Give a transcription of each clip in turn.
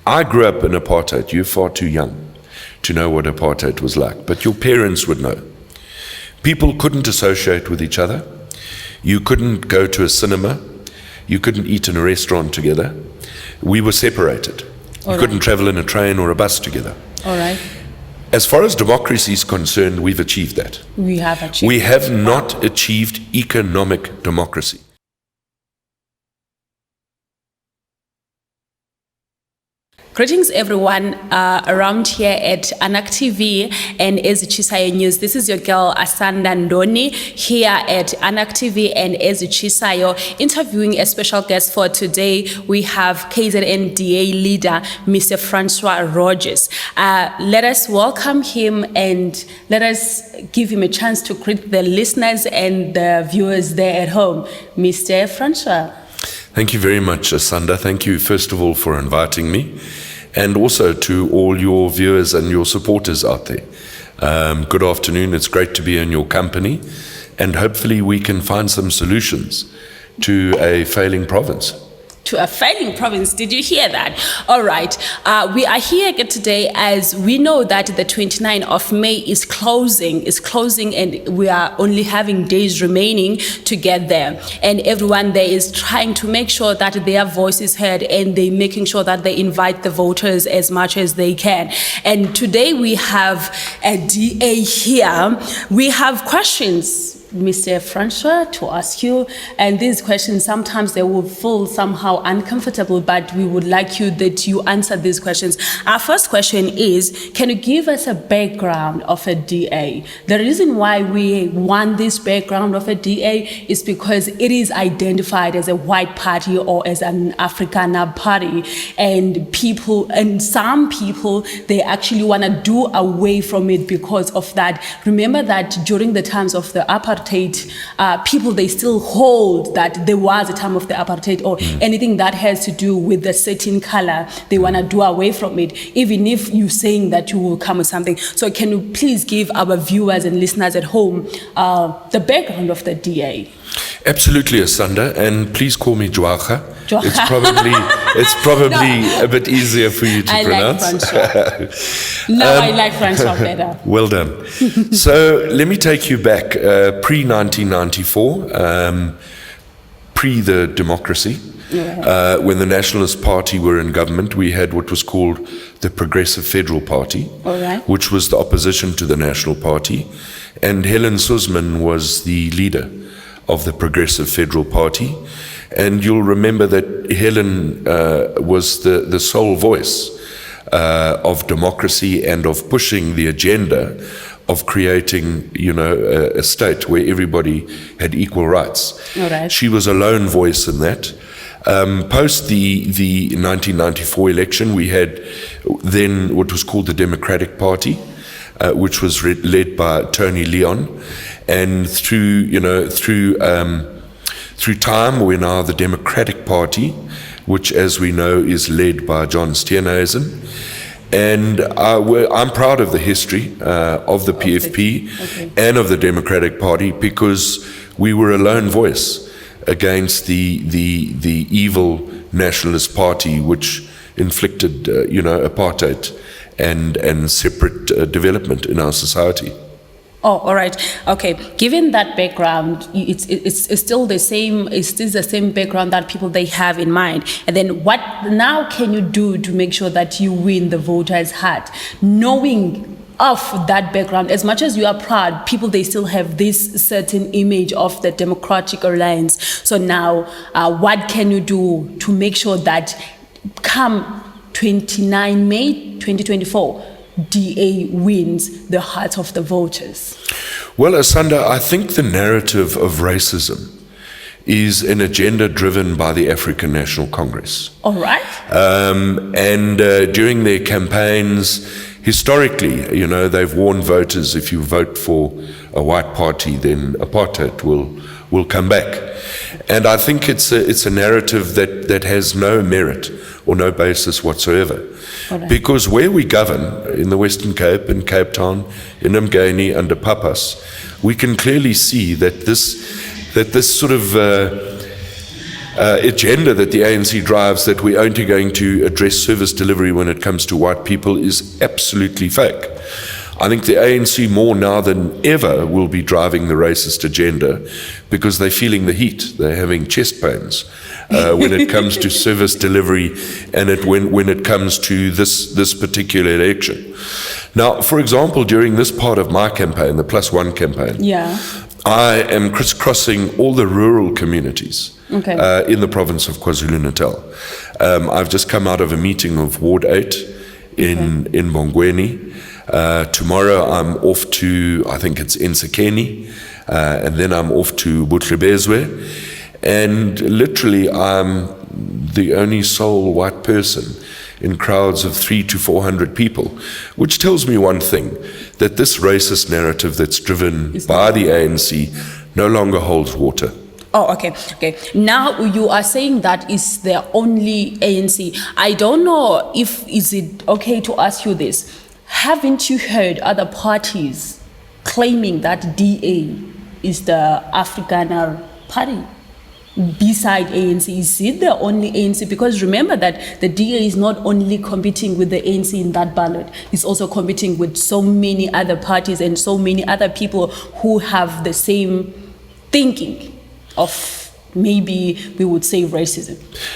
I grew up in apartheid. You're far too young to know what apartheid was like, but your parents would know. People couldn't associate with each other. You couldn't go to a cinema. You couldn't eat in a restaurant together. We were separated. You couldn't travel in a train or a bus together. All right. As far as democracy is concerned, we've achieved that. We have achieved. We have not achieved economic democracy. Greetings everyone around here at Anak TV and Ezichisayo News. This is your girl Asanda Ndoni here at Anak TV and Ezichisayo, interviewing a special guest for today. We have KZN DA leader, Mr. Francois Rodgers. Let us welcome him and let us give him a chance to greet the listeners and the viewers there at home. Mr. Francois. Thank you very much, Asanda. Thank you, first of all, for inviting me, and also to all your viewers and your supporters out there. Good afternoon. It's great to be in your company, and hopefully we can find some solutions to a failing province. To a failing province. Did you hear that? All right. We are here today as we know that the 29th of May is closing, and we are only having days remaining to get there. And everyone there is trying to make sure that their voice is heard, and they're making sure that they invite the voters as much as they can. And today we have a DA here. We have questions, Mr. Francois, to ask you, and these questions sometimes they will feel somehow uncomfortable, but we would like you that you answer these questions. Our first question is, can you give us a background of a DA? The reason why we want this background of a DA is because it is identified as a white party or as an Afrikaner party, and some people they actually want to do away from it because of that. Remember that during the times of the apartheid, people they still hold that there was a time of the apartheid, or anything that has to do with a certain color, they want to do away from it, even if you're saying that you will come with something. So can you please give our viewers and listeners at home the background of the DA? Absolutely, Asanda, and please call me Jwaga. It's probably a bit easier for you to pronounce. I like Francois better. Well done. So let me take you back pre-1994, pre the democracy. When the Nationalist Party were in government, we had what was called the Progressive Federal Party, which was the opposition to the National Party, and Helen Suzman was the leader of the Progressive Federal Party. And you'll remember that Helen was the sole voice of democracy and of pushing the agenda of creating, a state where everybody had equal rights. She was a lone voice in that. Post the 1994 election, we had then what was called the Democratic Party, which was led by Tony Leon, and through time we're now the Democratic Party, which, as we know, is led by John Steenhuisen. And I'm proud of the history of the PFP and of the Democratic Party, because we were a lone voice against the evil Nationalist Party, which inflicted apartheid and separate development in our society. Oh, all right. Okay. Given that background, it's still the same. It's still the same background that people they have in mind. And then, what now can you do to make sure that you win the voters' heart, knowing of that background? As much as you are proud, people they still have this certain image of the Democratic Alliance. So now, what can you do to make sure that come 29 May 2024? DA wins the hearts of the voters? Well, Asanda, I think the narrative of racism is an agenda driven by the African National Congress. All right. And during their campaigns, historically, they've warned voters, if you vote for a white party, then apartheid will come back. And I think it's a narrative that has no merit or no basis whatsoever. Because where we govern, in the Western Cape, in Cape Town, in Ndoni, under Papas, we can clearly see that this sort of agenda that the ANC drives, that we're only going to address service delivery when it comes to white people, is absolutely fake. I think the ANC more now than ever will be driving the racist agenda because they're feeling the heat. They're having chest pains when it comes to service delivery and when it comes to this particular election. Now, for example, during this part of my campaign, the Plus One campaign, I am crisscrossing all the rural communities in the province of KwaZulu-Natal. I've just come out of a meeting of Ward 8 in Bongweni. Tomorrow I'm off to, I think it's Nsekeni, and then I'm off to Butlebezwe. And literally I'm the only sole white person in crowds of 300 to 400 people, which tells me one thing, that this racist narrative that's driven by the ANC no longer holds water. Oh, okay. Now you are saying that is the only ANC. I don't know is it okay to ask you this. Haven't you heard other parties claiming that DA is the Afrikaner party? Beside ANC, is it the only ANC? Because remember that the DA is not only competing with the ANC in that ballot, it's also competing with so many other parties and so many other people who have the same thinking of, maybe we would say, racism.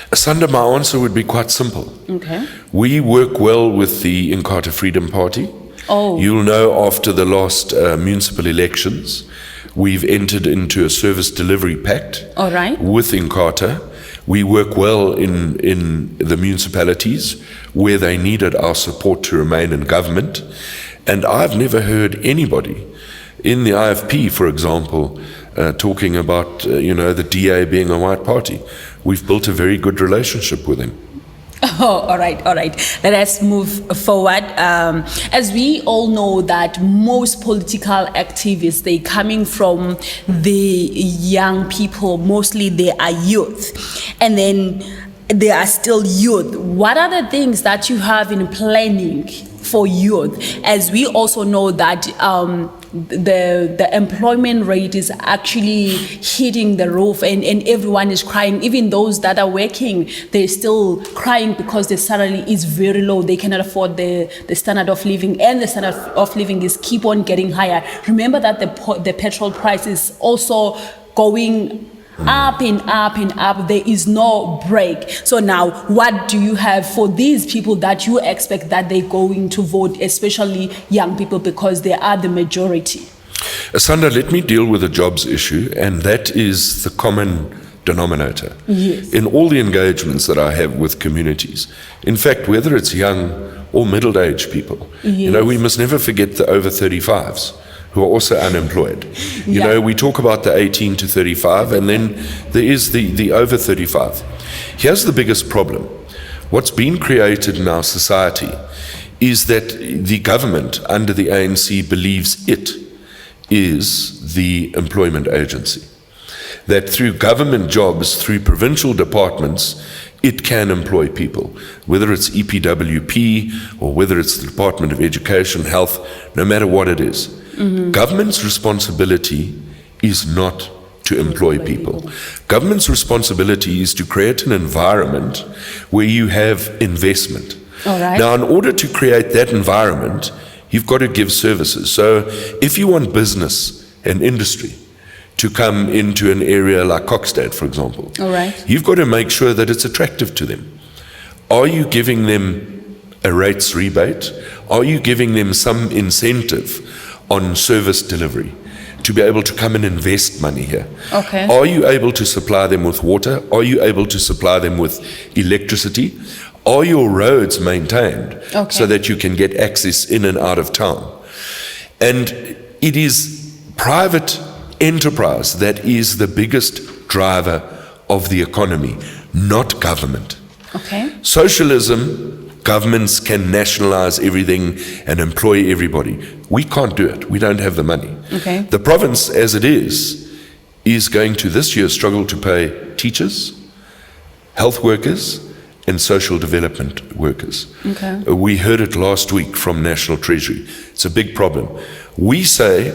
Asanda, my answer would be quite simple. Okay. We work well with the Inkatha Freedom Party. Oh. You'll know after the last municipal elections, we've entered into a service delivery pact with Inkatha. We work well in the municipalities where they needed our support to remain in government. And I've never heard anybody in the IFP, for example, talking about the DA being a white party. We've built a very good relationship with him. Oh, all right. Let us move forward. As we all know that most political activists, they coming from the young people, mostly they are youth. And then they are still youth. What are the things that you have in planning for youth? As we also know that the employment rate is actually hitting the roof and everyone is crying. Even those that are working, they're still crying because the salary is very low. They cannot afford the standard of living, and the standard of living is keep on getting higher. Remember that the petrol price is also going up and up and up. There is no break. So now, what do you have for these people that you expect that they're going to vote, especially young people, because they are the majority? Asanda, let me deal with the jobs issue, and that is the common denominator. Yes. In all the engagements that I have with communities. In fact, whether it's young or middle-aged people, Yes. We must never forget the over 35s. Who are also unemployed. We talk about the 18 to 35, and then there is the over 35. Here's the biggest problem. What's been created in our society is that the government under the ANC believes it is the employment agency. That through government jobs, through provincial departments, it can employ people, whether it's EPWP or whether it's the Department of Education, Health, no matter what it is. Mm-hmm. Government's responsibility is not to employ people. Government's responsibility is to create an environment where you have investment. All right. Now, in order to create that environment, you've got to give services. So if you want business and industry to come into an area like Kokstad, for example, all right, you've got to make sure that it's attractive to them. Are you giving them a rates rebate? Are you giving them some incentive on service delivery to be able to come and invest money here? Okay. Are you able to supply them with water? Are you able to supply them with electricity? Are your roads maintained so that you can get access in and out of town? And it is private enterprise that is the biggest driver of the economy, not government. Okay. Socialism, governments can nationalize everything and employ everybody. We can't do it. We don't have the money. Okay. The province, as it is going to this year struggle to pay teachers, health workers, and social development workers. Okay. We heard it last week from National Treasury. It's a big problem. We say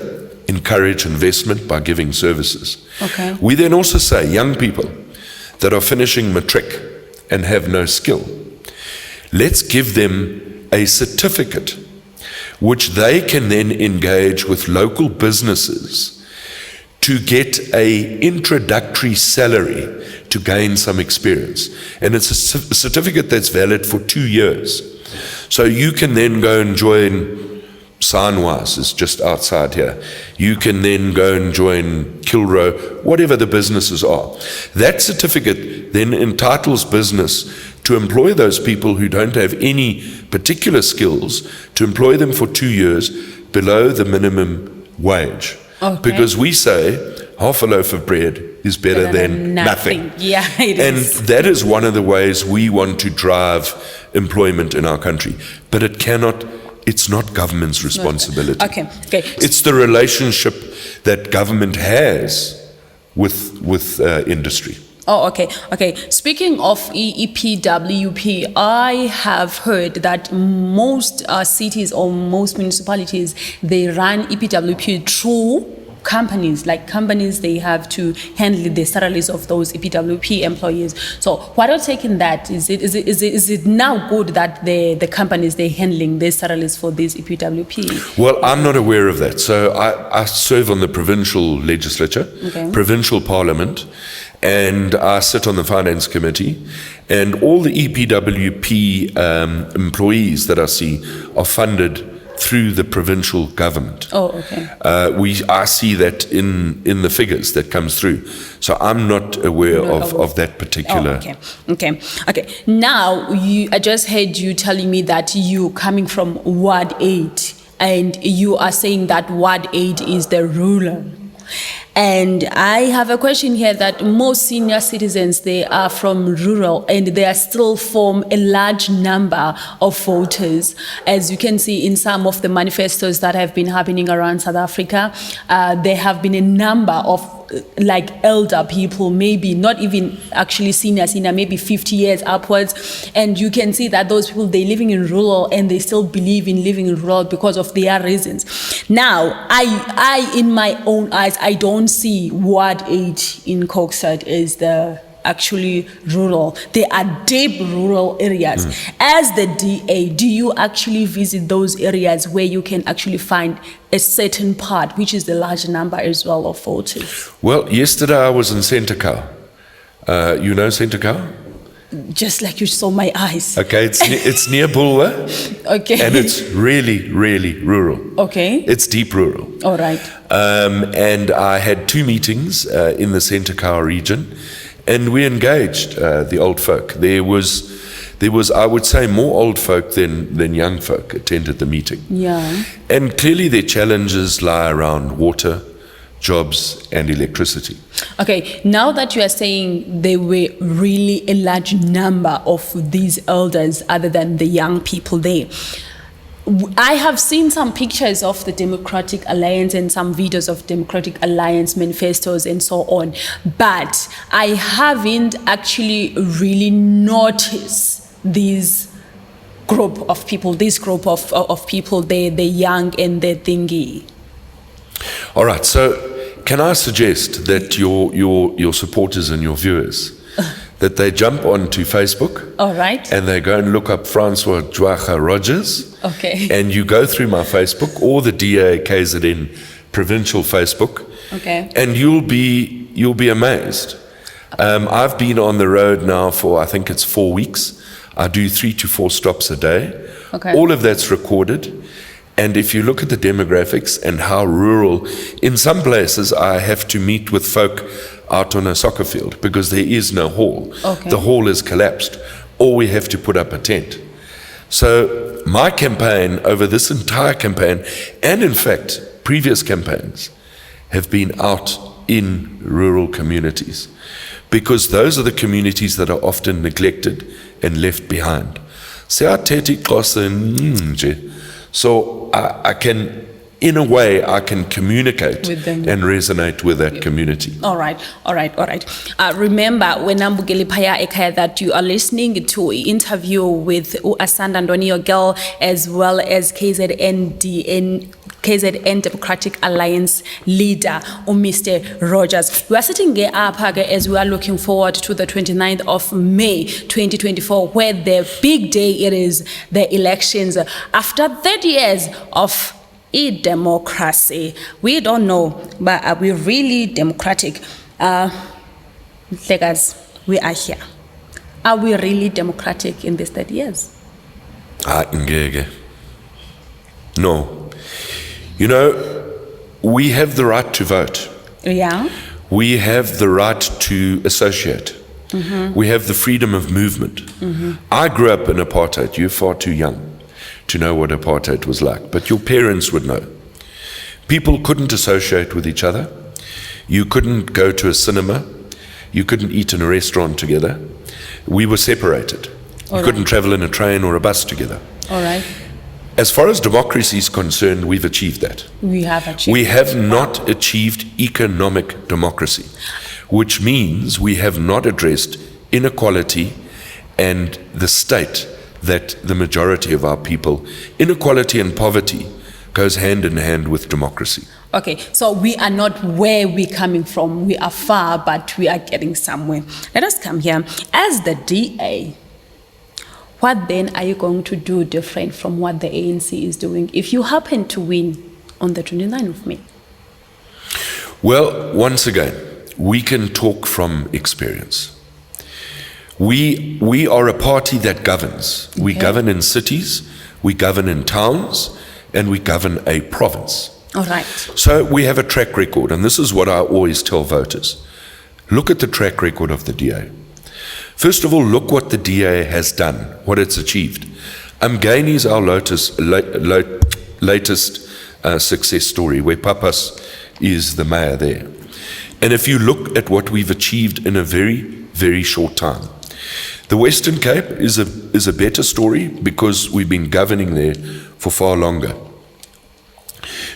encourage investment by giving services. Okay. We then also say young people, that are finishing matric and have no skill, let's give them a certificate which they can then engage with local businesses to get a introductory salary to gain some experience. And it's a certificate that's valid for 2 years. So you can then go and join Sanwas, is just outside here. You can then go and join Kilrow, whatever the businesses are. That certificate then entitles business to employ those people who don't have any particular skills, to employ them for 2 years below the minimum wage. Okay. Because we say half a loaf of bread is better than nothing. Yeah, it and is. And that is one of the ways we want to drive employment in our country. But it's not government's responsibility. Okay. It's the relationship that government has with industry. Oh, okay. Speaking of EPWP, I have heard that most cities or most municipalities, they run EPWP through companies. Like companies, they have to handle the salaries of those EPWP employees. So what are you taking that? Is it now good that the companies, they're handling their salaries for these EPWP? Well, I'm not aware of that. So I serve on the provincial legislature, provincial parliament, and I sit on the finance committee, and all the EPWP employees that I see are funded through the provincial government. Oh, okay. I see that in the figures that comes through. So I'm not aware of that particular. Oh, okay. Now, I just heard you telling me that you coming from Ward 8, and you are saying that Ward 8 is the ruler. And I have a question here that most senior citizens, they are from rural, and they are still form a large number of voters. As you can see in some of the manifestos that have been happening around South Africa, there have been a number of like elder people, maybe not even actually senior, maybe 50 years upwards. And you can see that those people, they're living in rural and they still believe in living in rural because of their reasons. Now, I in my own eyes, I don't see Ward 8 in Kokstad as the actually rural. They are deep rural areas. As the DA, do you actually visit those areas where you can actually find a certain part, which is the large number as well of voters? Well, yesterday I was in Sentekau. You know Sentekau? Just like you saw my eyes. Okay, it's near Bulwer. Okay. And it's really, really rural. Okay. It's deep rural. All right. And I had 2 meetings in the Sentekau region, and we engaged the old folk. There was, I would say, more old folk than young folk attended the meeting. Yeah. And clearly their challenges lie around water, jobs, and electricity. Okay, now that you are saying there were really a large number of these elders other than the young people there, I have seen some pictures of the Democratic Alliance and some videos of Democratic Alliance manifestos and so on, but I haven't actually really noticed this group of people, the young and the thingy. All right, so can I suggest that your supporters and your viewers, that they jump onto Facebook, all right, and they go and look up Francois Rodgers, okay, and you go through my Facebook or the DA KZN provincial Facebook, okay, and you'll be amazed. I've been on the road now for, I think it's 4 weeks. I do 3 to 4 stops a day. Okay. All of that's recorded. And if you look at the demographics and how rural, in some places I have to meet with folk out on a soccer field because there is no hall. Okay. The hall is collapsed, or we have to put up a tent. So my campaign over this entire campaign, and in fact previous campaigns, have been out in rural communities, because those are the communities that are often neglected and left behind. So I can, in a way, I can communicate with them and resonate with that community. All right. Remember, when Nambugeli Paya Ekaya, that you are listening to an interview with Asanda, Ndoni, your girl, as well as KZN KZN Democratic Alliance leader, Mr. Rodgers. We are sitting here as we are looking forward to the 29th of May 2024, where the big day it is, the elections. After 30 years of democracy, we don't know, but are we really democratic? Legas, we are here. Are we really democratic in these 30 years? No. You know, we have the right to vote. Yeah. We have the right to associate. We have the freedom of movement. I grew up in apartheid. You're far too young to know what apartheid was like, but your parents would know. People couldn't associate with each other. You couldn't go to a cinema. You couldn't eat in a restaurant together. We were separated. You couldn't travel in a train or a bus together. All right. As far as democracy is concerned, we've achieved that. We have achieved. We have not achieved economic democracy, which means we have not addressed inequality and the state that the majority of our people, inequality and poverty goes hand in hand with democracy. Okay, so we are not where we're coming from. We are far, but we are getting somewhere. Let us come here. As the DA, what then are you going to do different from what the ANC is doing if you happen to win on the 29th of May? Well, once again, we can talk from experience. We are a party that governs. We govern in cities, we govern in towns, and we govern a province. All right. So we have a track record, and this is what I always tell voters. Look at the track record of the DA. First of all, look what the DA has done, what it's achieved. Ndoni is our latest success story, where Papas is the mayor there. And if you look at what we've achieved in a very, very short time, the Western Cape is a better story because we've been governing there for far longer.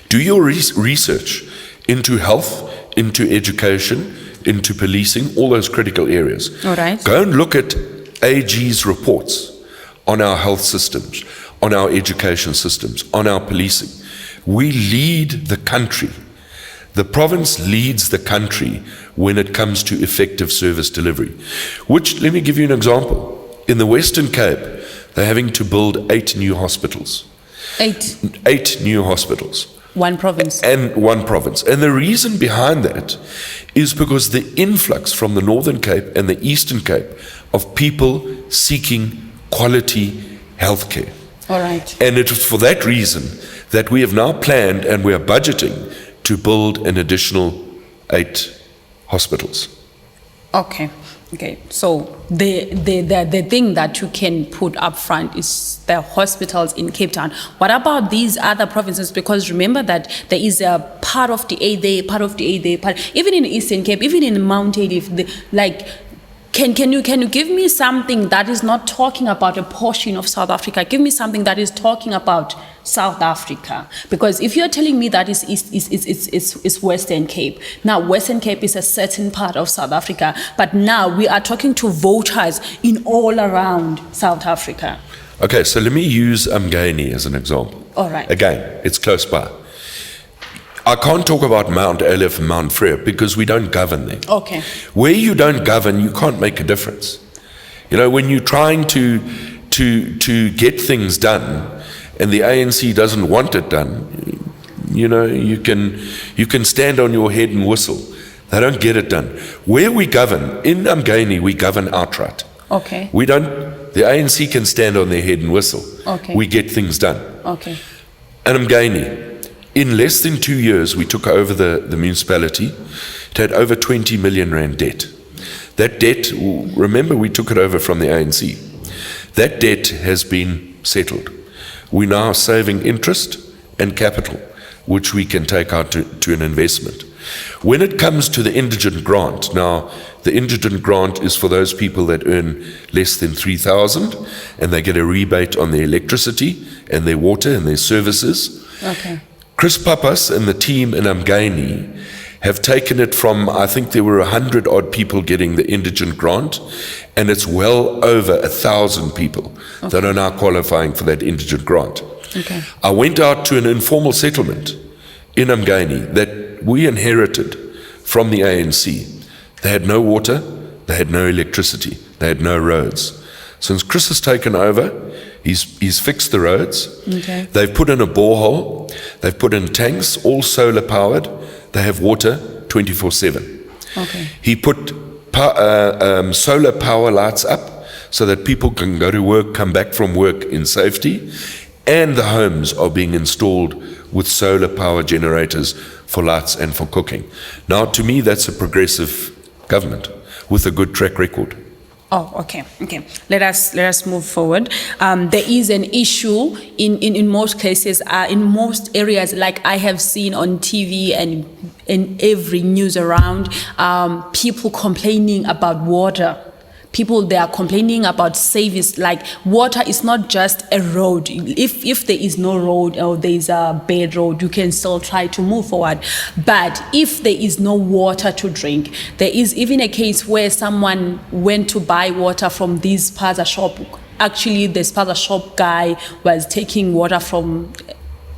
Do your research into health, into education, into policing, all those critical areas. All right. Go and look at AG's reports on our health systems, on our education systems, on our policing. We lead the country. The province leads the country when it comes to effective service delivery. Which, let me give you an example. In the Western Cape, they're having to build 8 new hospitals. 8 new hospitals. One province. And one province. And the reason behind that is because the influx from the Northern Cape and the Eastern Cape of people seeking quality healthcare. All right. And it is for that reason that we have now planned and we are budgeting to build an additional 8 hospitals. Okay. Okay, so the thing that you can put up front is the hospitals in Cape Town. What about these other provinces? Because remember that there is a part of the A there, part of the A there, even in Eastern Cape, even in Mount Edith, Can you give me something that is not talking about a portion of South Africa? Give me something that is talking about South Africa. Because if you're telling me that it's Western Cape, now Western Cape is a certain part of South Africa, but now we are talking to voters in all around South Africa. Okay, so let me use Ndoni as an example. All right. Again, it's close by. I can't talk about Mount Aleph and Mount Frere because we don't govern there. Okay. Where you don't govern, you can't make a difference. You know, when you're trying to get things done and the ANC doesn't want it done, you know, you can stand on your head and whistle. They don't get it done. Where we govern, in Ndoni, we govern outright. Okay. The ANC can stand on their head and whistle. Okay. We get things done. Okay. And Ndoni, in less than 2 years, we took over the municipality. It had over 20 million rand debt. That debt, remember, we took it over from the ANC. That debt has been settled. We're now saving interest and capital, which we can take out to an investment. When it comes to the indigent grant, now, the indigent grant is for those people that earn less than 3,000, and they get a rebate on their electricity and their water and their services. Okay. Chris Papas and the team in Ndoni have taken it from, I think there were 100 odd people getting the indigent grant, and it's well over 1,000 people that are now qualifying for that indigent grant. Okay. I went out to an informal settlement in Ndoni that we inherited from the ANC. They had no water, they had no electricity, they had no roads. Since Chris has taken over, he's fixed the roads. Okay. They've put in a borehole, they've put in tanks, all solar powered. They have water 24/7. Okay. He put solar power lights up so that people can go to work, come back from work in safety, and the homes are being installed with solar power generators for lights and for cooking. Now, to me, that's a progressive government with a good track record. Oh, okay. Let us move forward. There is an issue in most cases, in most areas, like I have seen on TV and in every news around, people complaining about water. People, they are complaining about service, like water is not just a road. If there is no road or there is a bad road, you can still try to move forward. But if there is no water to drink, there is even a case where someone went to buy water from this spaza shop. Actually, the spaza shop guy was taking water from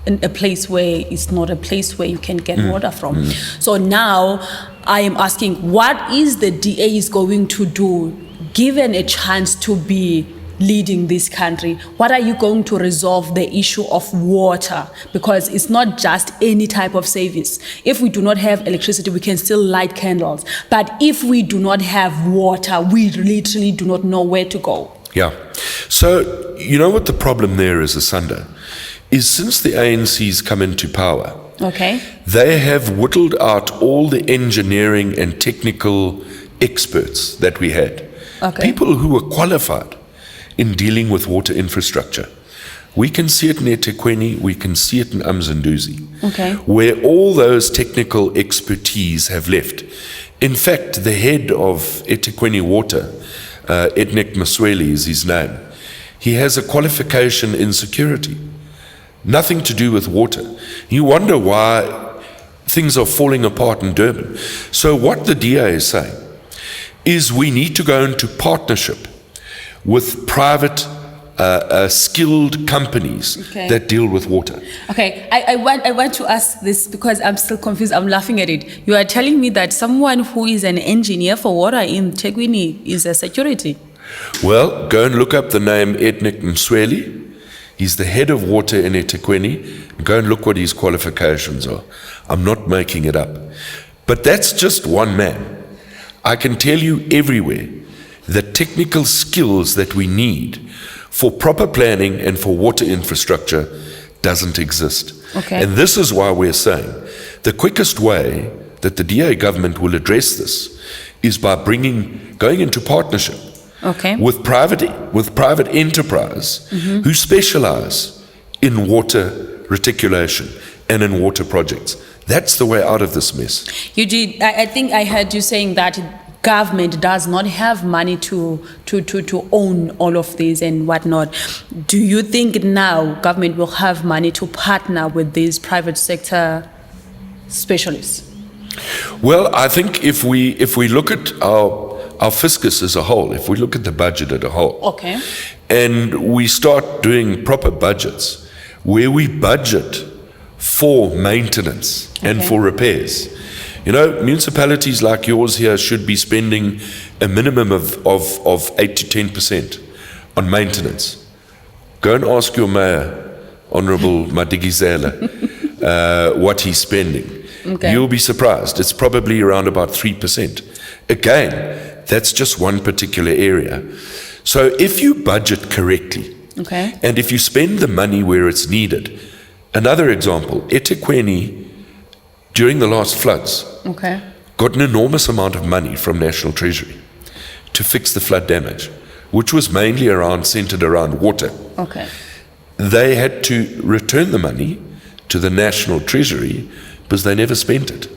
a place where it's not a place where you can get water from. So now I am asking, what is the DA is going to do, given a chance to be leading this country? What are you going to resolve the issue of water? Because it's not just any type of service. If we do not have electricity, we can still light candles. But if we do not have water, we literally do not know where to go. Yeah. So, you know what the problem there is, Asanda, is since the ANC's come into power, Okay. they have whittled out all the engineering and technical experts that we had. Okay. People who were qualified in dealing with water infrastructure. We can see it in eThekwini, we can see it in Umzinduzi, Okay. where all those technical expertise have left. In fact, the head of eThekwini Water, Ednick Masweli is his name, he has a qualification in security. Nothing to do with water. You wonder why things are falling apart in Durban. So what the DA is saying is we need to go into partnership with private skilled companies Okay. that deal with water. Okay, I want to ask this because I'm still confused. I'm laughing at it. You are telling me that someone who is an engineer for water in Thekwini is a security? Well, go and look up the name Ednick Msweli. He's the head of water in eThekwini. Go and look what his qualifications are. I'm not making it up. But that's just one man. I can tell you everywhere the technical skills that we need for proper planning and for water infrastructure doesn't exist. Okay. And this is why we're saying the quickest way that the DA government will address this is by going into partnership Okay. with private enterprise who specialize in water reticulation and in water projects. That's the way out of this mess. You did. I think I heard you saying that government does not have money to own all of this and whatnot. Do you think now government will have money to partner with these private sector specialists? Well, I think if we look at our fiscus as a whole, if we look at the budget as a whole, Okay. and we start doing proper budgets where we budget for maintenance and Okay. for repairs. You know, municipalities like yours here should be spending a minimum of 8 to 10% on maintenance. Go and ask your mayor, Honorable Madigizela, what he's spending. Okay. You'll be surprised. It's probably around about 3%. Again, that's just one particular area. So if you budget correctly, Okay. and if you spend the money where it's needed. Another example, eThekwini, during the last floods, Okay. got an enormous amount of money from National Treasury to fix the flood damage, which was mainly centered around water. Okay. They had to return the money to the National Treasury because they never spent it.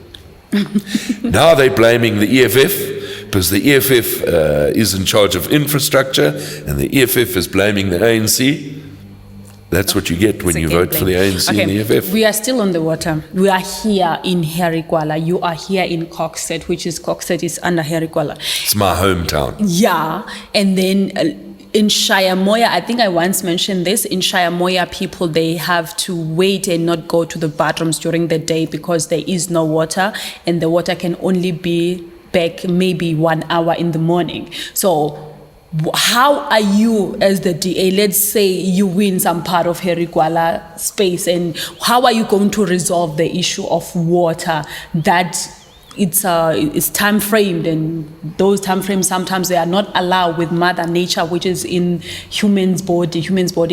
Now they're blaming the EFF because the EFF is in charge of infrastructure and the EFF is blaming the ANC. That's what you get when you vote for the ANC and the EFF. We are still on the water. We are here in Herikwala. You are here in Kokset, which is Kokset is under Herikwala. It's my hometown. Yeah, and then in Shayamoya, I think I once mentioned this, in Shayamoya, people, they have to wait and not go to the bathrooms during the day because there is no water, and the water can only be back maybe 1 hour in the morning. So how are you as the DA, let's say you win some part of Herikwala space, and how are you going to resolve the issue of water that it's time framed, and those time frames sometimes they are not allowed with Mother Nature, which is in human's body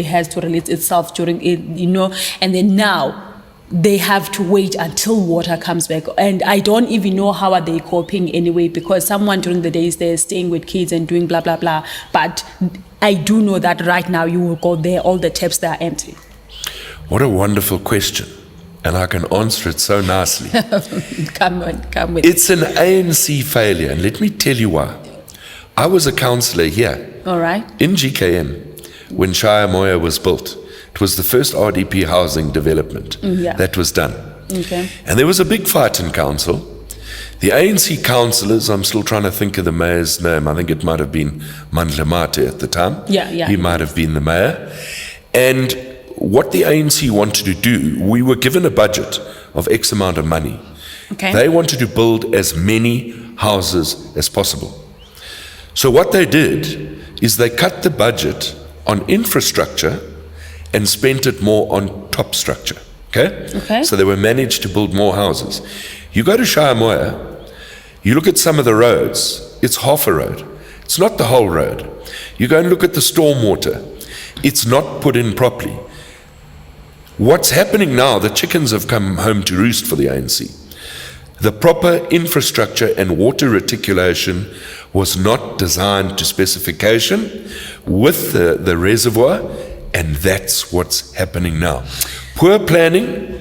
has to release itself during it, and then now they have to wait until water comes back, and I don't even know how are they coping anyway, because someone during the days they're staying with kids and doing blah blah blah, but I do know that right now you will go there, all the taps, they are empty. What a wonderful question. And I can answer it so nicely. Come with It's an ANC failure, and let me tell you why. I was a councillor here all right. in GKM when Shayamoya was built. It was the first RDP housing development that was done. Okay. And there was a big fight in council. The ANC councillors, I'm still trying to think of the mayor's name, I think it might have been Mandla Mate at the time. Yeah. He might have been the mayor. And what the ANC wanted to do, we were given a budget of X amount of money. Okay. They wanted to build as many houses as possible. So what they did is they cut the budget on infrastructure and spent it more on top structure. Okay? So they were managed to build more houses. You go to Shayamoya, you look at some of the roads, it's half a road. It's not the whole road. You go and look at the stormwater. It's not put in properly. What's happening now, the chickens have come home to roost for the ANC. The proper infrastructure and water reticulation was not designed to specification with the reservoir, and that's what's happening now. Poor planning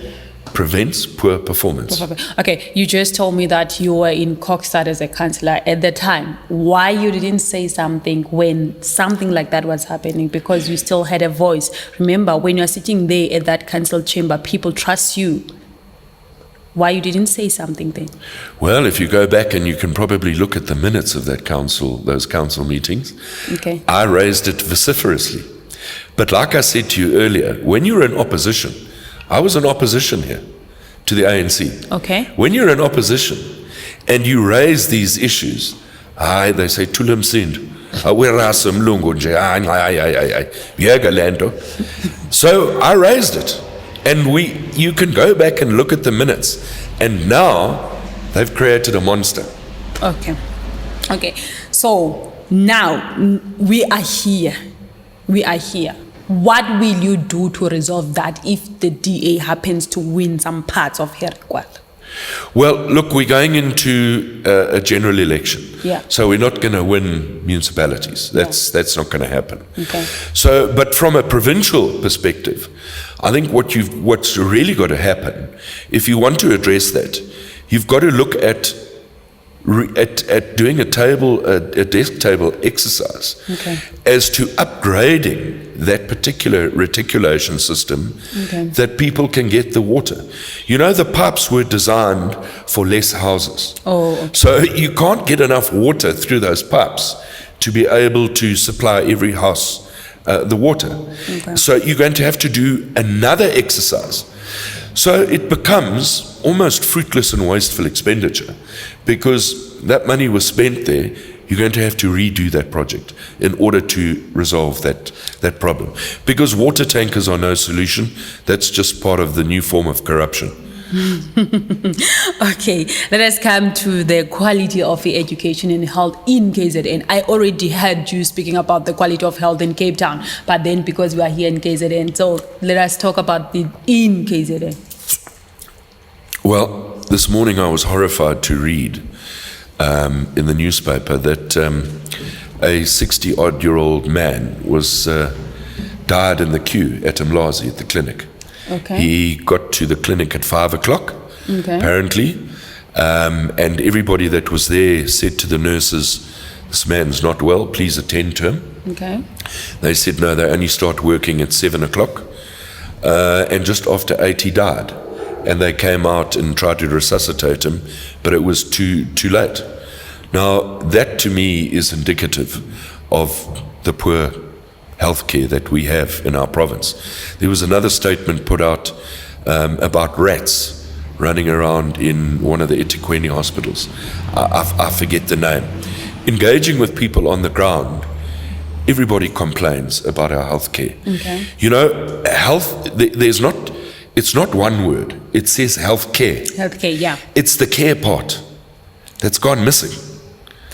prevents poor performance. Okay, you just told me that you were in Kokstad as a councillor at the time. Why you didn't say something when something like that was happening? Because you still had a voice. Remember, when you're sitting there at that council chamber, people trust you. Why you didn't say something then? Well, if you go back and you can probably look at the minutes of that those council meetings, I raised it vociferously. But like I said to you earlier, when you're in opposition, I was in opposition here to the ANC. Okay. When you're in opposition and you raise these issues, they say, Tulim Sind, so I raised it. And you can go back and look at the minutes. And now they've created a monster. Okay. So now we are here. What will you do to resolve that if the DA happens to win some parts of Herikwala? Well, look, we're going into a general election. Yeah. So we're not going to win municipalities. That's not going to happen. Okay. So, but from a provincial perspective, I think what's really got to happen, if you want to address that, you've got to look at doing a desk table exercise as to upgrading that particular reticulation system that people can get the water. The pipes were designed for less houses. So you can't get enough water through those pipes to be able to supply every house the water. So you're going to have to do another exercise. So it becomes almost fruitless and wasteful expenditure, because that money was spent there. You're going to have to redo that project in order to resolve that problem. Because water tankers are no solution. That's just part of the new form of corruption. Okay, let us come to the quality of education and health in KZN. I already heard you speaking about the quality of health in Cape Town, but then because we are here in KZN, so let us talk about it in KZN. Well, this morning I was horrified to read in the newspaper that a 60-odd-year-old man was died in the queue at Mlazi at the clinic. He got to the clinic at 5 o'clock, apparently, and everybody that was there said to the nurses, "This man's not well, please attend to him." They said no, they only start working at 7 o'clock, and just after 8 he died. And they came out and tried to resuscitate him, but it was too late. Now, that to me is indicative of the poor healthcare that we have in our province. There was another statement put out about rats running around in one of the eThekwini hospitals. I forget the name. Engaging with people on the ground, everybody complains about our healthcare. Okay. You know, health, it's not one word. It says healthcare. Healthcare, yeah. It's the care part that's gone missing.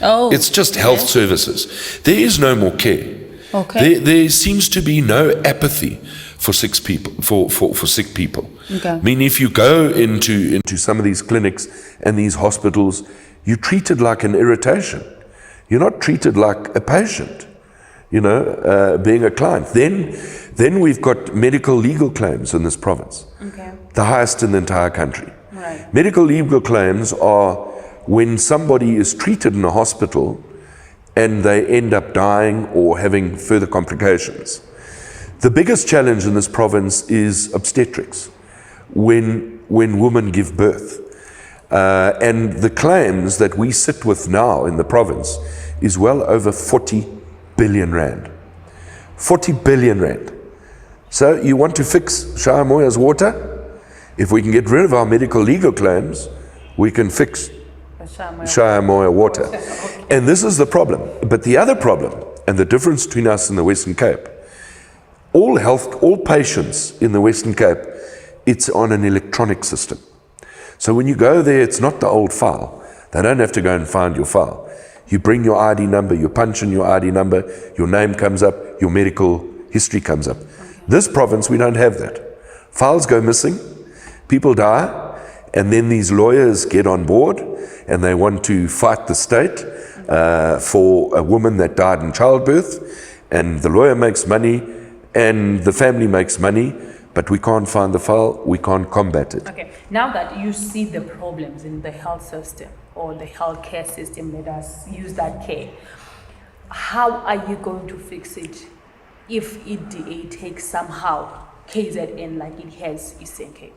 Oh. It's just health services. There is no more care. Okay. There seems to be no apathy for sick people. For sick people. Okay. I mean, if you go into some of these clinics and these hospitals, you're treated like an irritation. You're not treated like a patient. You know, being a client. Then we've got medical legal claims in this province. Okay. The highest in the entire country. Right. Medical legal claims are when somebody is treated in a hospital and they end up dying or having further complications. The biggest challenge in this province is obstetrics, when women give birth. And the claims that we sit with now in the province is well over 40 billion rand. 40 billion rand. So you want to fix Shaya Moya's water? If we can get rid of our medical legal claims, we can fix Shaya Moya water. And this is the problem. But the other problem, and the difference between us and the Western Cape, all patients in the Western Cape, it's on an electronic system. So when you go there, it's not the old file. They don't have to go and find your file. You bring your ID number, you punch in your ID number, your name comes up, your medical history comes up. This province, we don't have that. Files go missing, people die, and then these lawyers get on board and they want to fight the state for a woman that died in childbirth, and the lawyer makes money and the family makes money, but we can't find the file, we can't combat it. Okay, now that you see the problems in the health system or the healthcare system, let us use that care, how are you going to fix it if EDA takes somehow KZN like it has Eastern Cape?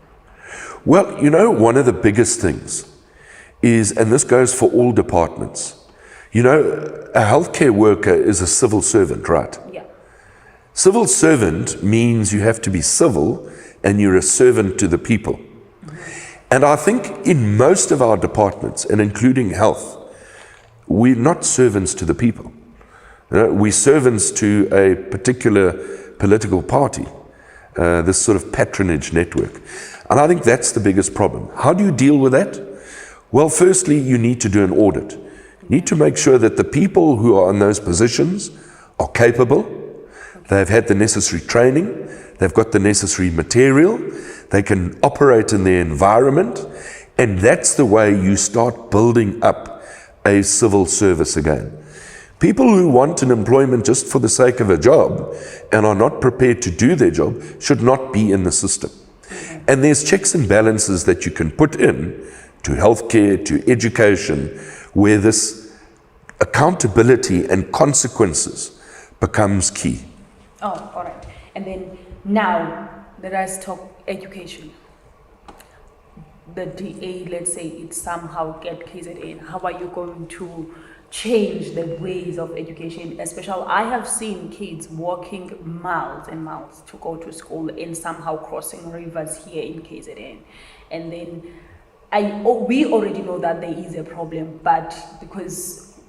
Well, you know, one of the biggest things is, and this goes for all departments, you know, a healthcare worker is a civil servant, right? Yeah. Civil servant means you have to be civil and you're a servant to the people. Mm-hmm. And I think in most of our departments, and including health, we're not servants to the people. You know, we're servants to a particular political party, this sort of patronage network. And I think that's the biggest problem. How do you deal with that? Well, firstly, you need to do an audit. You need to make sure that the people who are in those positions are capable, they've had the necessary training, they've got the necessary material, they can operate in their environment, and that's the way you start building up a civil service again. People who want an employment just for the sake of a job and are not prepared to do their job should not be in the system. And there's checks and balances that you can put in to healthcare, to education, where this accountability and consequences becomes key. Oh, all right. And then now, let us talk education. The DA, let's say it somehow get KZN. How are you going to change the ways of education? Especially, I have seen kids walking miles and miles to go to school and somehow crossing rivers here in KZN. And then we already know that there is a problem, but because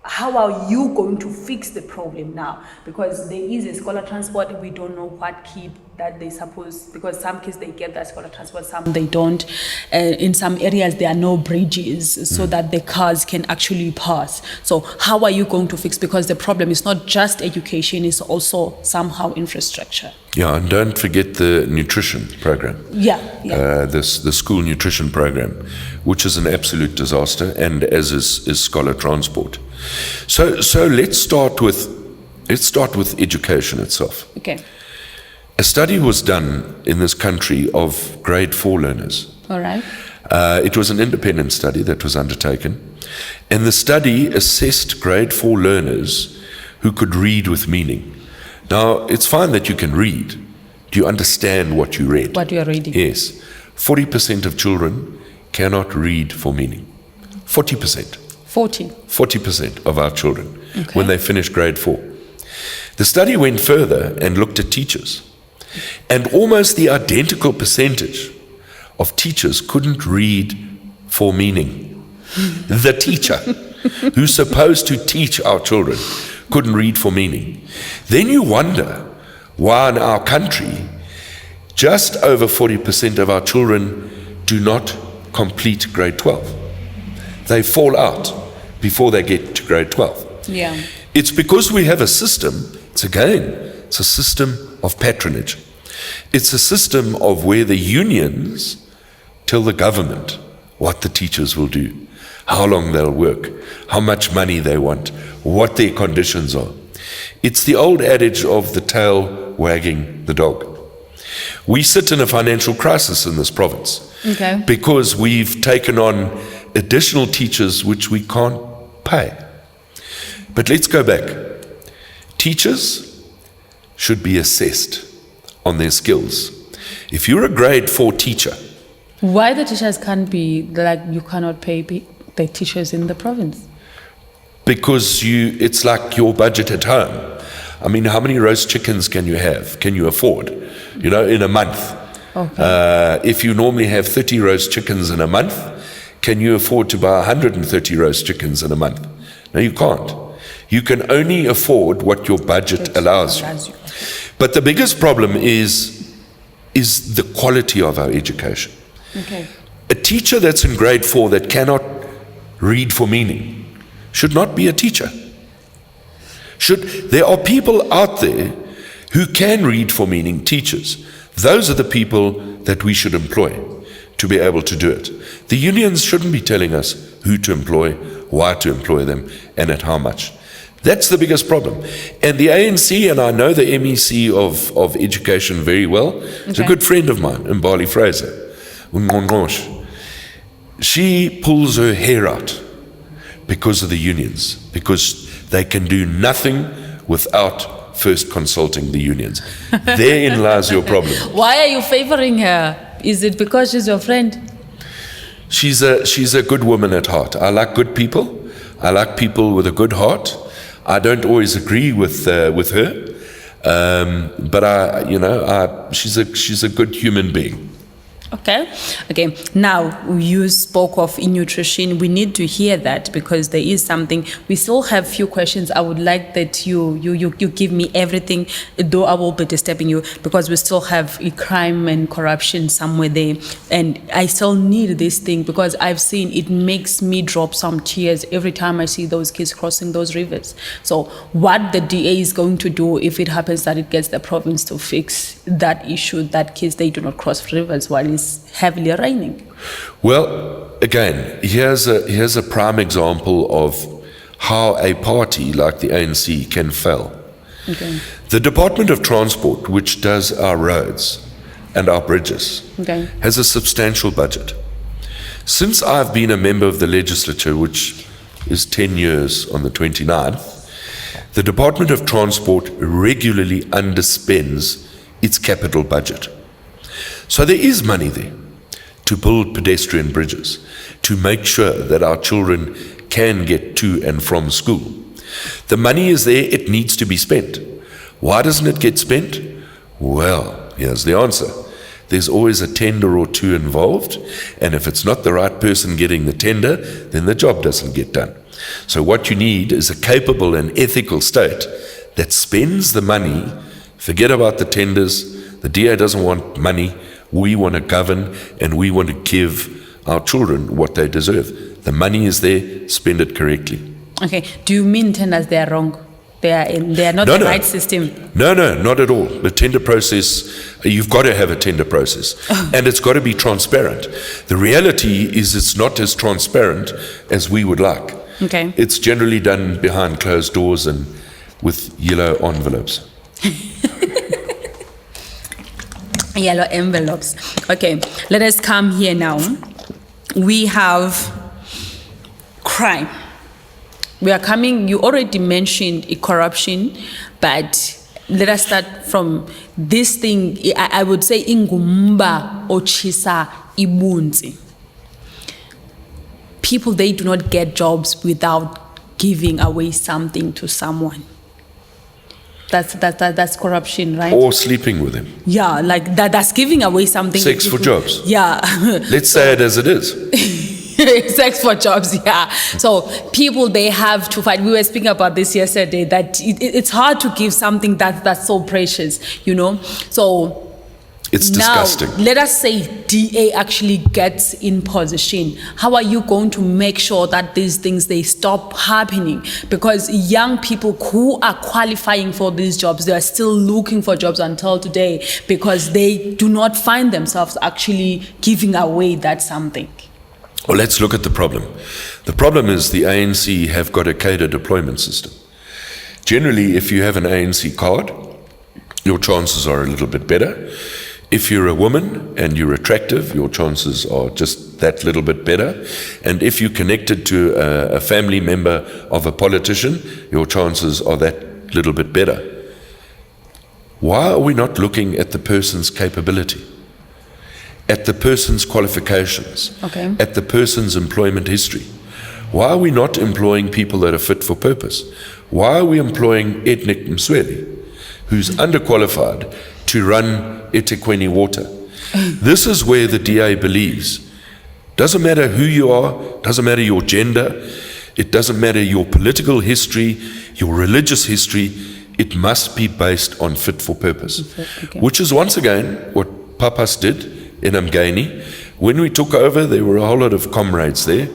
how are you going to fix the problem now? Because there is a scholar transport, we don't know what kid that they suppose, because some kids they get that scholar transport, some they don't. In some areas there are no bridges so that the cars can actually pass. So how are you going to fix? Because the problem is not just education, it's also somehow infrastructure. Yeah, and don't forget the nutrition program. The school nutrition program, which is an absolute disaster, and as is scholar transport. So let's start with education itself. Okay. A study was done in this country of grade 4 learners. All right. It was an independent study that was undertaken, and the study assessed grade 4 learners who could read with meaning. Now, it's fine that you can read. Do you understand what you read? What you are reading. Yes. 40% of children cannot read for meaning. 40%. 40% of our children, when they finish grade 4. The study went further and looked at teachers. And almost the identical percentage of teachers couldn't read for meaning. The teacher who's supposed to teach our children couldn't read for meaning. Then you wonder why in our country, just over 40% of our children do not complete grade 12. They fall out before they get to grade 12. Yeah. It's because we have a system, it's a system of patronage. It's a system of where the unions tell the government what the teachers will do, how long they'll work, how much money they want, what their conditions are. It's the old adage of the tail wagging the dog. We sit in a financial crisis in this province because we've taken on additional teachers which we can't pay. But let's go back. Teachers should be assessed on their skills. If you're a grade 4 teacher, why the teachers can't be, like, you cannot pay the teachers in the province? Because it's like your budget at home. I mean, how many roast chickens can you have? Can you afford? In a month. Okay. If you normally have 30 roast chickens in a month, can you afford to buy 130 roast chickens in a month? No, you can't. You can only afford what your budget allows you. But the biggest problem is the quality of our education. Okay. A teacher that's in grade 4 that cannot read for meaning should not be a teacher. There are people out there who can read for meaning, teachers. Those are the people that we should employ to be able to do it. The unions shouldn't be telling us who to employ, why to employ them, and at how much. That's the biggest problem. And the ANC, and I know the MEC of Education very well, is a good friend of mine, Mbali Fraser. She pulls her hair out because of the unions, because they can do nothing without first consulting the unions. Therein lies your problem. Why are you favoring her? Is it because she's your friend? She's a good woman at heart. I like good people. I like people with a good heart. I don't always agree with her, but she's a good human being. Okay. Now, you spoke of nutrition. We need to hear that because there is something. We still have few questions. I would like that you give me everything, though I will be disturbing you because we still have a crime and corruption somewhere there. And I still need this thing because I've seen it makes me drop some tears every time I see those kids crossing those rivers. So what the DA is going to do if it happens that it gets the province to fix that issue, that kids, they do not cross rivers while it's heavily raining? Well, again, here's a prime example of how a party like the ANC can fail. Okay. The Department of Transport, which does our roads and our bridges, has a substantial budget. Since I've been a member of the legislature, which is 10 years on the 29th, the Department of Transport regularly underspends its capital budget. So there is money there to build pedestrian bridges, to make sure that our children can get to and from school. The money is there, it needs to be spent. Why doesn't it get spent? Well, here's the answer. There's always a tender or two involved, and if it's not the right person getting the tender, then the job doesn't get done. So what you need is a capable and ethical state that spends the money. Forget about the tenders. The DA doesn't want money. We want to govern and we want to give our children what they deserve. The money is there, spend it correctly. Okay, do you mean tenders, they are wrong? They are not the right system? No, not at all. The tender process, you've got to have a tender process. And it's got to be transparent. The reality is it's not as transparent as we would like. Okay. It's generally done behind closed doors and with yellow envelopes. Yellow envelopes. Okay, let us come here now. We have crime. We are coming, you already mentioned corruption, but let us start from this thing. I would say ingumba ochisa ibunzi. People, they do not get jobs without giving away something to someone. That's corruption, right? Or sleeping with him. Yeah, like that's giving away something. Sex for jobs. Yeah. Let's say it as it is. Sex for jobs, yeah. So people, they have to fight. We were speaking about this yesterday, that it's hard to give something that's so precious, So it's disgusting. Now, let us say DA actually gets in position. How are you going to make sure that these things, they stop happening? Because young people who are qualifying for these jobs, they are still looking for jobs until today because they do not find themselves actually giving away that something. Well, let's look at the problem. The problem is the ANC have got a cadre deployment system. Generally, if you have an ANC card, your chances are a little bit better. If you're a woman and you're attractive, your chances are just that little bit better. And if you're connected to a family member of a politician, your chances are that little bit better. Why are we not looking at the person's capability, at the person's qualifications, at the person's employment history? Why are we not employing people that are fit for purpose? Why are we employing ethnic Msweli, who's underqualified, to run eThekwini Water? This is where the DA believes. Doesn't matter who you are, doesn't matter your gender, it doesn't matter your political history, your religious history, it must be based on fit for purpose. Which is once again what Papas did in Mngeni. When we took over, there were a whole lot of comrades there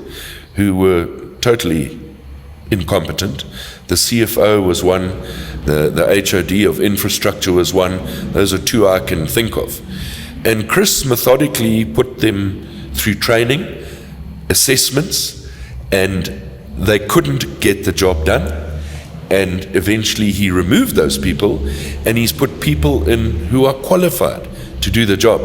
who were totally incompetent. The CFO was one, the HOD of infrastructure was one. Those are two I can think of. And Chris methodically put them through training, assessments, and they couldn't get the job done. And eventually he removed those people, and he's put people in who are qualified to do the job.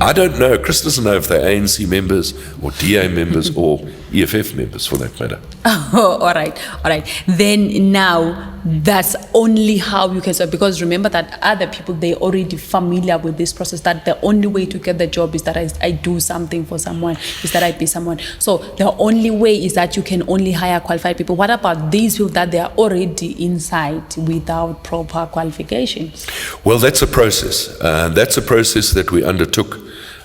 I don't know, Chris doesn't know if they're ANC members or DA members or EFF members for that matter. Oh, all right. Then now, that's only how you can serve, because remember that other people, they're already familiar with this process, that the only way to get the job is that I do something for someone, is that I pay someone. So the only way is that you can only hire qualified people. What about these people that they are already inside without proper qualifications? Well, that's a process. That's a process that we undertook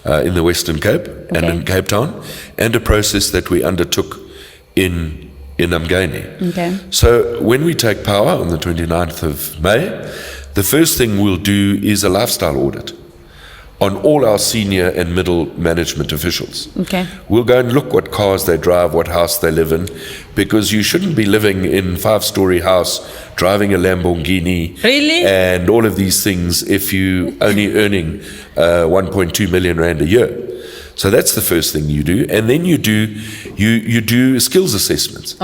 in the Western Cape and in Cape Town, and a process that we undertook in Mngeni. So when we take power on the 29th of May, the first thing we'll do is a lifestyle audit on all our senior and middle management officials. We'll go and look what cars they drive, what house they live in, because you shouldn't be living in a 5-story house, driving a Lamborghini, and all of these things if you only earning 1.2 million rand a year. So that's the first thing you do, and then you do skills assessments.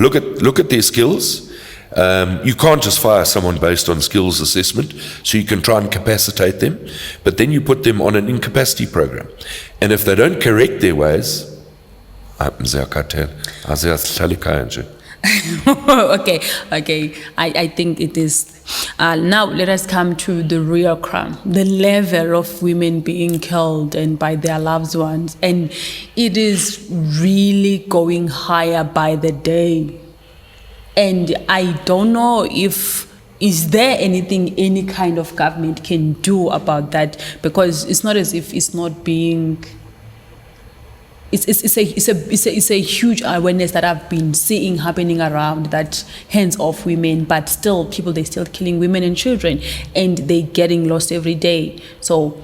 Look at their skills. You can't just fire someone based on skills assessment, so you can try and capacitate them, but then you put them on an incapacity program. And if they don't correct their ways, Okay. I think it is. Now let us come to the real crime, the level of women being killed and by their loved ones, and it is really going higher by the day. And I don't know is there anything any kind of government can do about that, because it's not as if it's not being. It's a huge awareness that I've been seeing happening around, that hands off women, but still people, they're still killing women and children, and they're getting lost every day. So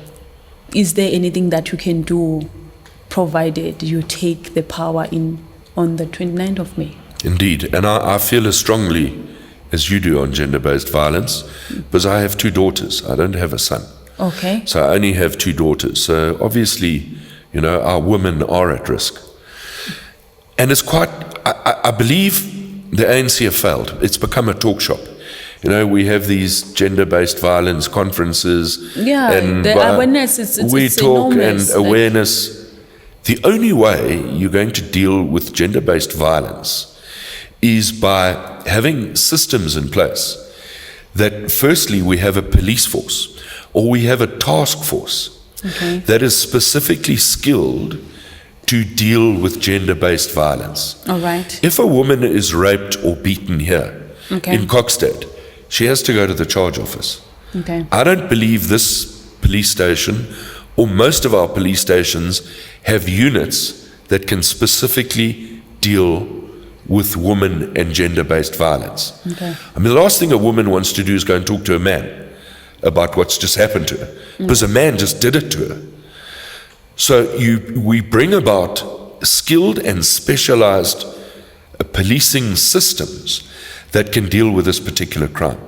is there anything that you can do, provided you take the power on the 29th of May? Indeed, and I feel as strongly as you do on gender-based violence, because I have 2 daughters. I don't have a son. So I only have 2 daughters. So obviously, our women are at risk. And it's quite, I believe the ANC have failed. It's become a talk shop. We have these gender-based violence conferences. And the awareness is we talk enormous. And awareness. The only way you're going to deal with gender-based violence is by having systems in place that, firstly, we have a police force, or we have a task force that is specifically skilled to deal with gender-based violence. All right. If a woman is raped or beaten here in Kokstad, she has to go to the charge office. Okay. I don't believe this police station or most of our police stations have units that can specifically deal with women and gender-based violence. Okay. I mean, the last thing a woman wants to do is go and talk to a man about what's just happened to her, because a man just did it to her. So we bring about skilled and specialized policing systems that can deal with this particular crime.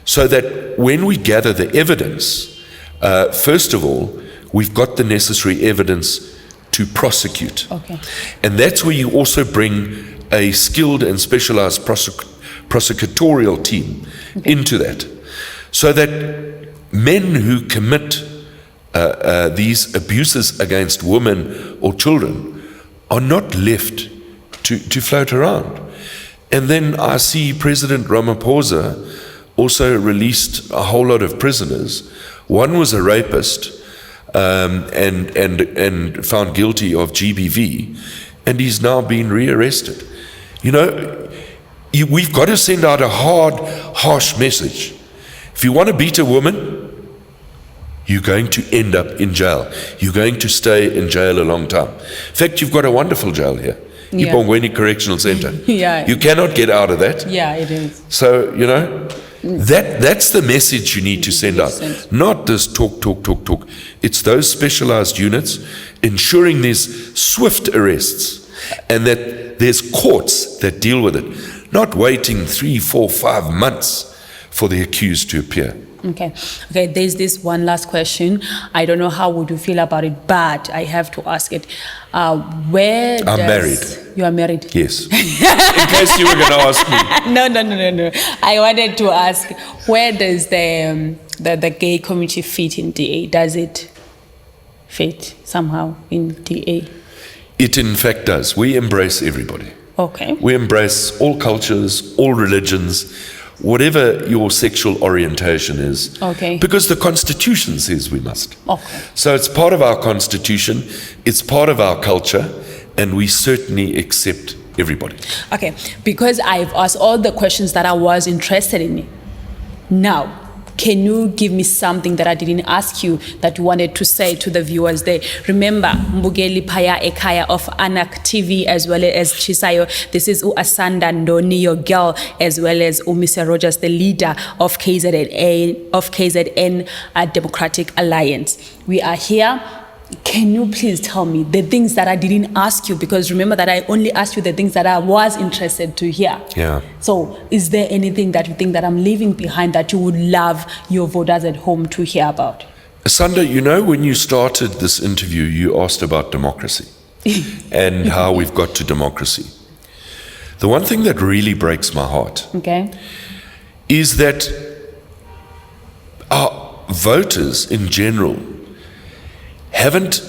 So that when we gather the evidence, first of all, we've got the necessary evidence to prosecute. Okay. And that's where you also bring a skilled and specialized prosecutorial team into that. So that men who commit these abuses against women or children are not left to float around. And then I see President Ramaphosa also released a whole lot of prisoners. One was a rapist and found guilty of GBV, and he's now been rearrested. You know, we've got to send out a hard, harsh message. If you want to beat a woman, you're going to end up in jail. You're going to stay in jail a long time. In fact, you've got a wonderful jail here, Ipongweni Correctional Center. Yeah. You cannot get out of that. Yeah, it is. So, you know, that's the message you need to send out. Not this talk. It's those specialized units ensuring there's swift arrests and that there's courts that deal with it. Not waiting 3, 4, 5 months for the accused to appear. Okay, there's this one last question. I don't know how would you feel about it, but I have to ask it. I'm married. You are married? Yes. In case you were going to ask me. No. I wanted to ask, where does the gay community fit in DA? Does it fit somehow in DA? It in fact does. We embrace everybody. Okay. We embrace all cultures, all religions, whatever your sexual orientation is. Okay. Because the Constitution says we must. Okay. So it's part of our Constitution, it's part of our culture, and we certainly accept everybody. Okay, because I've asked all the questions that I was interested in. Now, can you give me something that I didn't ask you that you wanted to say to the viewers there? Remember, Mbugeli Paya Ekaya of Anak TV as well as Chisayo. This is Asanda Ndoni, your girl, as well as Mr. Rodgers, the leader of KZN Democratic Alliance. We are here. Can you please tell me the things that I didn't ask you? Because remember that I only asked you the things that I was interested to hear. Yeah. So is there anything that you think that I'm leaving behind that you would love your voters at home to hear about? Asanda, you know, when you started this interview, you asked about democracy and how we've got to democracy. The one thing that really breaks my heart is that our voters in general haven't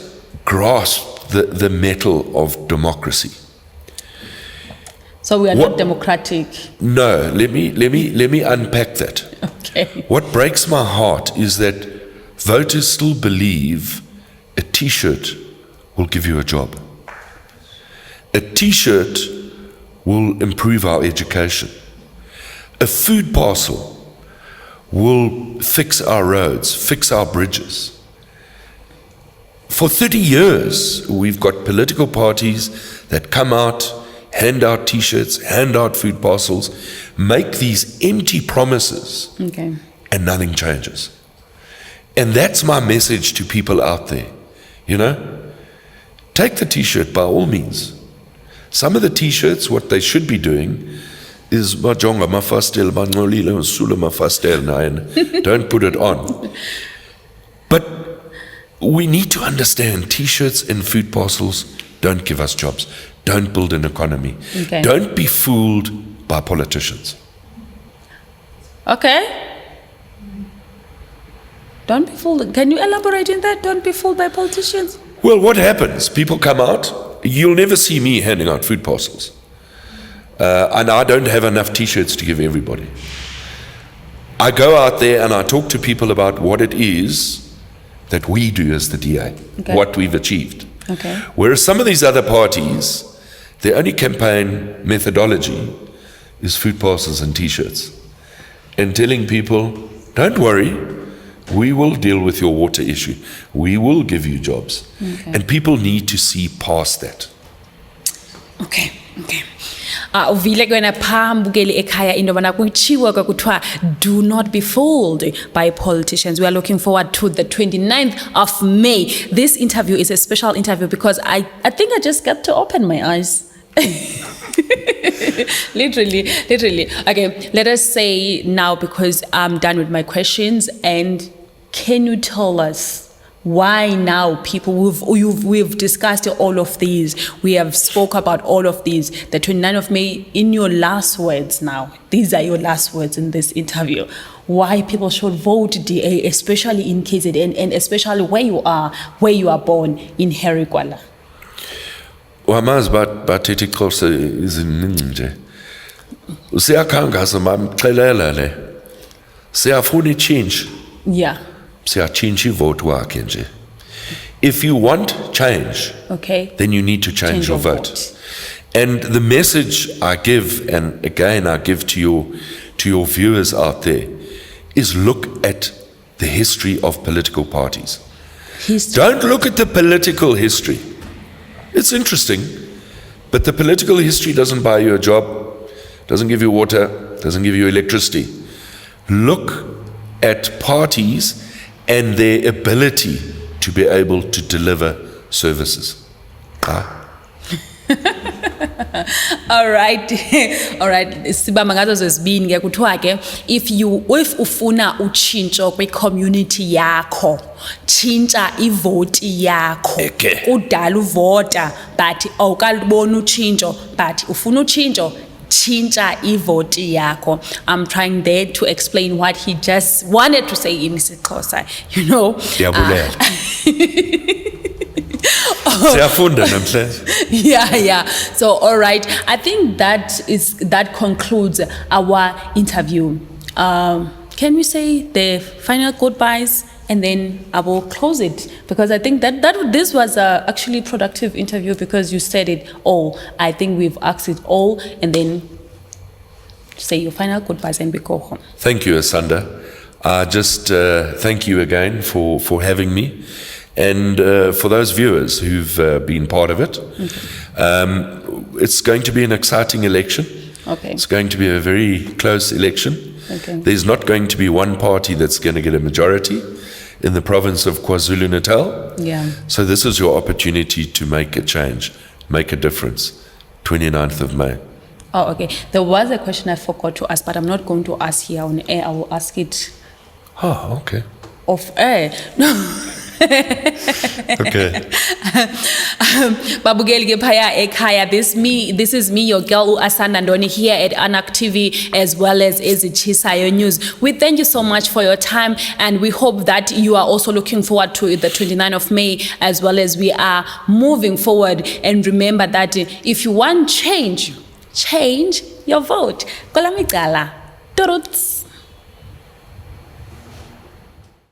grasped the mettle of democracy. So we are not democratic. No, let me unpack that. Okay. What breaks my heart is that voters still believe a T-shirt will give you a job. A T-shirt will improve our education. A food parcel will fix our roads, fix our bridges. For 30 years, we've got political parties that come out, hand out T-shirts, hand out food parcels, make these empty promises, and nothing changes. And that's my message to people out there. You know, take the T-shirt by all means. Some of the T-shirts, what they should be doing is majonga mafastel, manolile usula mafastel, don't put it on. But we need to understand T-shirts and food parcels don't give us jobs, don't build an economy. Don't be fooled by politicians. Okay. Don't be fooled. Can you elaborate on that? Don't be fooled by politicians. Well, what happens? People come out. You'll never see me handing out food parcels. And I don't have enough T-shirts to give everybody. I go out there and I talk to people about what it is that we do as the DA, what we've achieved. Whereas some of these other parties, their only campaign methodology is food parcels and T-shirts. and telling people, don't worry, we will deal with your water issue. We will give you jobs. Okay. And people need to see past that. Okay. Uvile kwena phambukeli ekhaya into bana kuchiwa kwakuthiwa do not be fooled by politicians. We are looking forward to the 29th of May. This interview is a special interview because I think I just got to open my eyes. literally. Okay, let us say now, because I'm done with my questions, and can you tell us why now people, we've discussed all of these, we have spoke about all of these, the 29th of May, in your last words now, these are your last words in this interview, why people should vote DA, especially in KZN, and especially where you are born in Herikwala. Wamazi bathethi Xhosa iziningi nje. Usiyakhangaza mamxelela le. Siyafuna change. Yeah. Siyachinja ivote wakhe nje. If you want change, okay, then you need to change your vote. And the message I give, and again I give to your viewers out there, is look at the history of political parties. Don't look at the political history. It's interesting, but the political history doesn't buy you a job, doesn't give you water, doesn't give you electricity. Look at parties and their ability to be able to deliver services. All right. Sibamba ngazo zezibini ke kuthiwa ke if ufuna utshintsho kwi-community yakho, tshintsha ivote yakho. Udala uvota but awukalibona utshintsho, but ufuna utshintsho, tshintsha ivote yakho. I'm trying there to explain what he just wanted to say in isiXhosa, you know. Yeah. So, all right. I think that concludes our interview. Can we say the final goodbyes and then I will close it, because I think that this was actually a productive interview because you said it all. I think we've asked it all, and then say your final goodbyes and we go home. Thank you, Asanda. Just thank you again for having me. And for those viewers who've been part of it, it's going to be an exciting election. Okay. It's going to be a very close election. Okay. There's not going to be one party that's going to get a majority in the province of KwaZulu-Natal. Yeah. So this is your opportunity to make a change, make a difference. 29th of May. Oh, okay. There was a question I forgot to ask, but I'm not going to ask here on air. I will ask it. Oh, okay. Off air. No. Okay. Babugeli Gepaya Ekaya, this is me, your girl Asanda Ndoni, here at Anak TV as well as Chisayo News. We thank you so much for your time, and we hope that you are also looking forward to the 29th of May as well as we are moving forward. And remember that if you want change your vote. Kolamigala. Turuts.